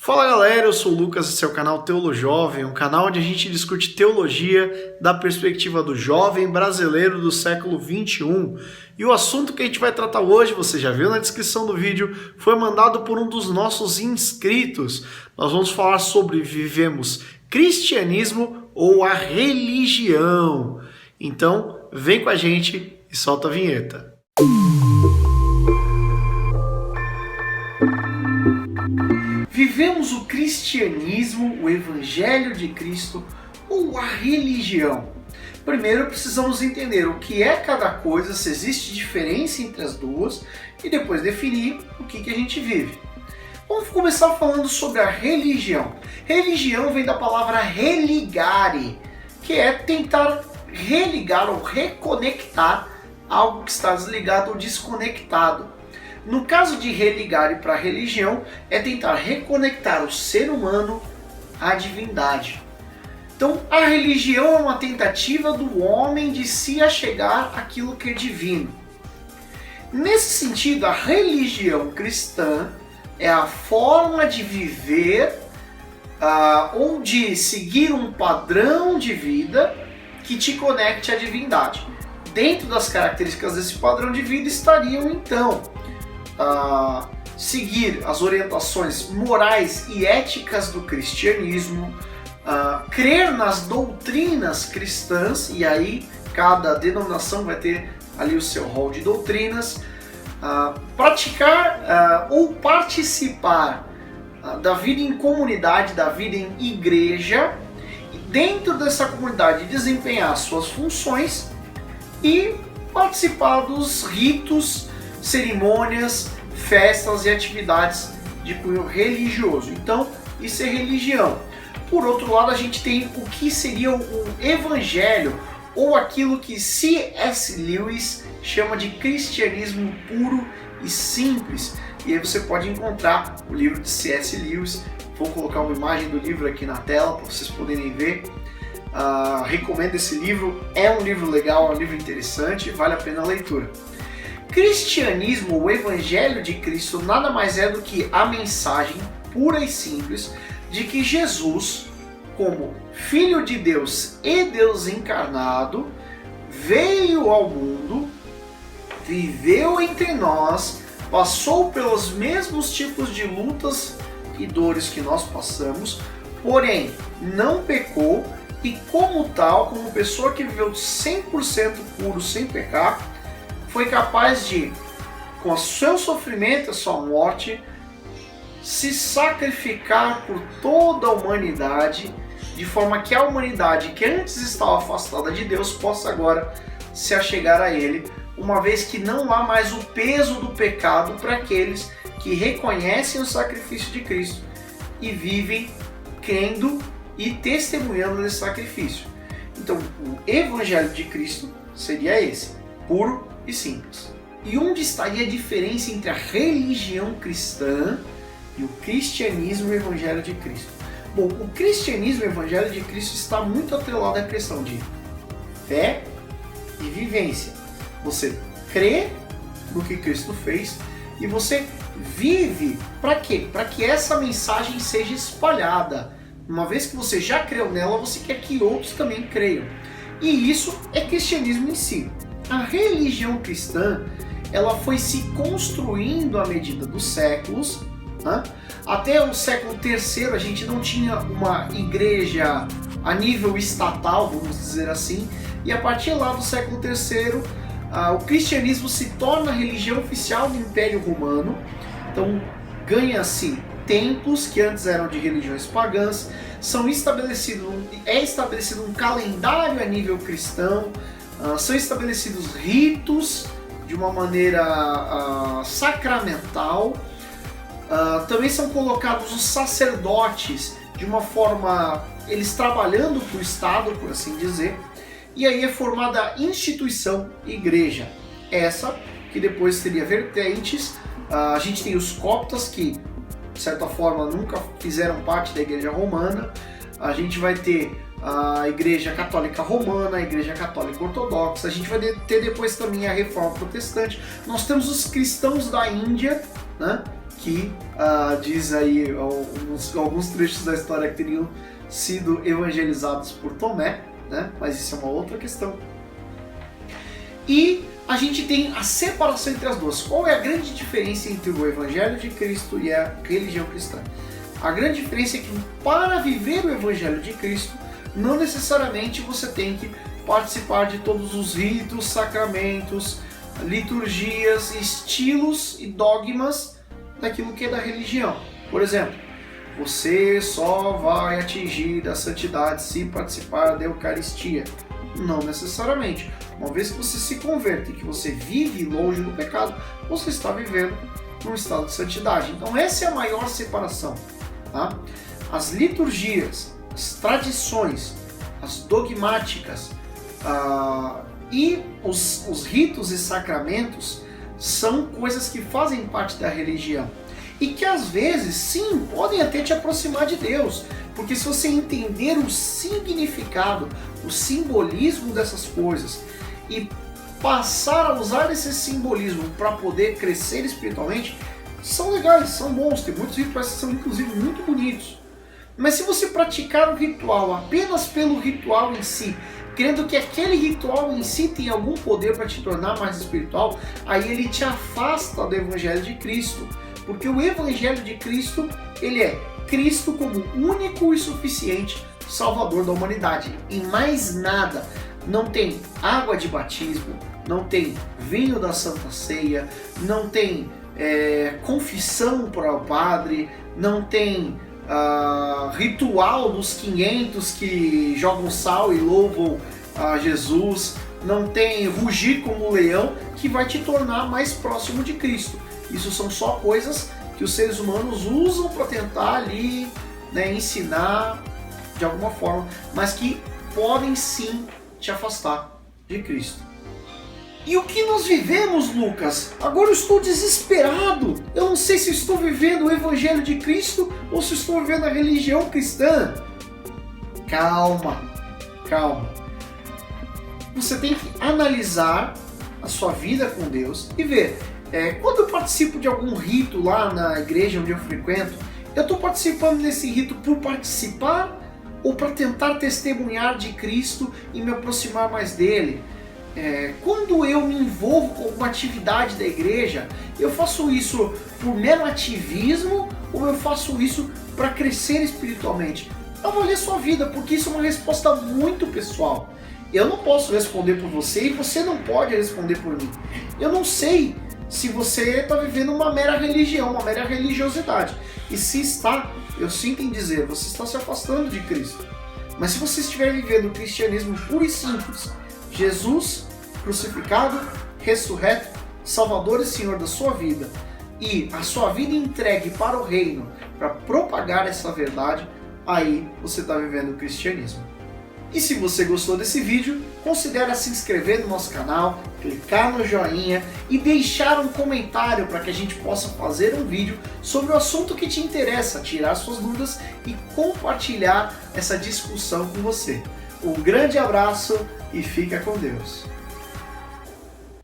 Fala galera, eu sou o Lucas, esse é o canal Teolojovem, um canal onde a gente discute teologia da perspectiva do jovem brasileiro do século 21. E o assunto que a gente vai tratar hoje, você já viu na descrição do vídeo, foi mandado por um dos nossos inscritos. Nós vamos falar sobre vivemos cristianismo ou a religião. Então, vem com a gente e solta a vinheta. Vivemos o cristianismo, o evangelho de Cristo ou a religião? Primeiro precisamos entender o que é cada coisa, se existe diferença entre as duas e depois definir o que a gente vive. Vamos começar falando sobre a religião. Religião vem da palavra religare, que é tentar religar ou reconectar algo que está desligado ou desconectado. No caso de religar para a religião, é tentar reconectar o ser humano à divindade. Então, a religião é uma tentativa do homem de se achegar àquilo que é divino. Nesse sentido, a religião cristã é a forma de viver ou de seguir um padrão de vida que te conecte à divindade. Dentro das características desse padrão de vida estariam, então, seguir as orientações morais e éticas do cristianismo, crer nas doutrinas cristãs, e aí cada denominação vai ter ali o seu rol de doutrinas, praticar ou participar da vida em comunidade, da vida em igreja, e dentro dessa comunidade desempenhar suas funções e participar dos ritos, cerimônias, festas e atividades de cunho religioso. Então, isso é religião. Por outro lado, a gente tem o que seria o evangelho, ou aquilo que C.S. Lewis chama de cristianismo puro e simples. E aí você pode encontrar o livro de C.S. Lewis. Vou colocar uma imagem do livro aqui na tela para vocês poderem ver. Recomendo esse livro, é um livro legal, é um livro interessante, vale a pena a leitura. Cristianismo, o evangelho de Cristo, nada mais é do que a mensagem pura e simples de que Jesus, como Filho de Deus e Deus encarnado, veio ao mundo, viveu entre nós, passou pelos mesmos tipos de lutas e dores que nós passamos, porém não pecou e como tal, como pessoa que viveu 100% puro, sem pecar, foi capaz de, com o seu sofrimento e a sua morte, se sacrificar por toda a humanidade, de forma que a humanidade que antes estava afastada de Deus possa agora se achegar a Ele, uma vez que não há mais o peso do pecado para aqueles que reconhecem o sacrifício de Cristo e vivem crendo e testemunhando desse sacrifício. Então, o Evangelho de Cristo seria esse, puro e simples. E onde estaria a diferença entre a religião cristã e o cristianismo e o evangelho de Cristo? Bom, o cristianismo e o evangelho de Cristo está muito atrelado à questão de fé e vivência. Você crê no que Cristo fez e você vive para quê? Para que essa mensagem seja espalhada. Uma vez que você já creu nela, você quer que outros também creiam. E isso é cristianismo em si. A religião cristã, ela foi se construindo à medida dos séculos, né? Até o século III a gente não tinha uma igreja a nível estatal, vamos dizer assim, e a partir lá do século III o cristianismo se torna a religião oficial do Império Romano. Então ganha-se templos que antes eram de religiões pagãs, é estabelecido um calendário a nível cristão, são estabelecidos ritos de uma maneira sacramental, também são colocados os sacerdotes de uma forma, eles trabalhando para o Estado, por assim dizer, e aí é formada a instituição igreja, essa que depois teria vertentes. A gente tem os coptas que de certa forma nunca fizeram parte da igreja romana, a gente vai ter a Igreja Católica Romana, a Igreja Católica Ortodoxa, a gente vai ter depois também a Reforma Protestante. Nós temos os cristãos da Índia, né, que diz aí alguns trechos da história que teriam sido evangelizados por Tomé, né? Mas isso é uma outra questão. E a gente tem a separação entre as duas. Qual é a grande diferença entre o Evangelho de Cristo e a religião cristã? A grande diferença é que para viver o Evangelho de Cristo, não necessariamente você tem que participar de todos os ritos, sacramentos, liturgias, estilos e dogmas daquilo que é da religião. Por exemplo, você só vai atingir a santidade se participar da Eucaristia. Não necessariamente. Uma vez que você se converte e que você vive longe do pecado, você está vivendo num estado de santidade. Então essa é a maior separação. Tá? As liturgias, as tradições, as dogmáticas e os ritos e sacramentos são coisas que fazem parte da religião. E que às vezes, sim, podem até te aproximar de Deus. Porque se você entender o significado, o simbolismo dessas coisas e passar a usar esse simbolismo para poder crescer espiritualmente, são legais, são bons. Tem muitos rituais que são inclusive muito bonitos. Mas se você praticar o ritual apenas pelo ritual em si, crendo que aquele ritual em si tem algum poder para te tornar mais espiritual, aí ele te afasta do Evangelho de Cristo. Porque o Evangelho de Cristo, ele é Cristo como único e suficiente Salvador da humanidade. E mais nada. Não tem água de batismo, não tem vinho da Santa Ceia, não tem confissão para o padre, não tem ritual dos 500 que jogam sal e louvam a Jesus, não tem rugir como um leão que vai te tornar mais próximo de Cristo. Isso são só coisas que os seres humanos usam para tentar ali, né, ensinar de alguma forma, mas que podem sim te afastar de Cristo. E o que nós vivemos, Lucas? Agora eu estou desesperado. Eu não sei se estou vivendo o Evangelho de Cristo ou se estou vivendo a religião cristã. Calma, calma. Você tem que analisar a sua vida com Deus e ver. Quando eu participo de algum rito lá na igreja onde eu frequento, eu estou participando desse rito por participar ou para tentar testemunhar de Cristo e me aproximar mais dele? Quando eu me envolvo com alguma atividade da igreja, eu faço isso por mero ativismo ou eu faço isso para crescer espiritualmente? Avalie sua vida, porque isso é uma resposta muito pessoal. Eu não posso responder por você e você não pode responder por mim. Eu não sei se você está vivendo uma mera religião, uma mera religiosidade. E se está, eu sinto em dizer, você está se afastando de Cristo. Mas se você estiver vivendo o cristianismo puro e simples, Jesus crucificado, ressurreto, Salvador e Senhor da sua vida, e a sua vida entregue para o reino, para propagar essa verdade, aí você está vivendo o cristianismo. E se você gostou desse vídeo, considere se inscrever no nosso canal, clicar no joinha e deixar um comentário para que a gente possa fazer um vídeo sobre o assunto que te interessa, tirar suas dúvidas e compartilhar essa discussão com você. Um grande abraço e fica com Deus.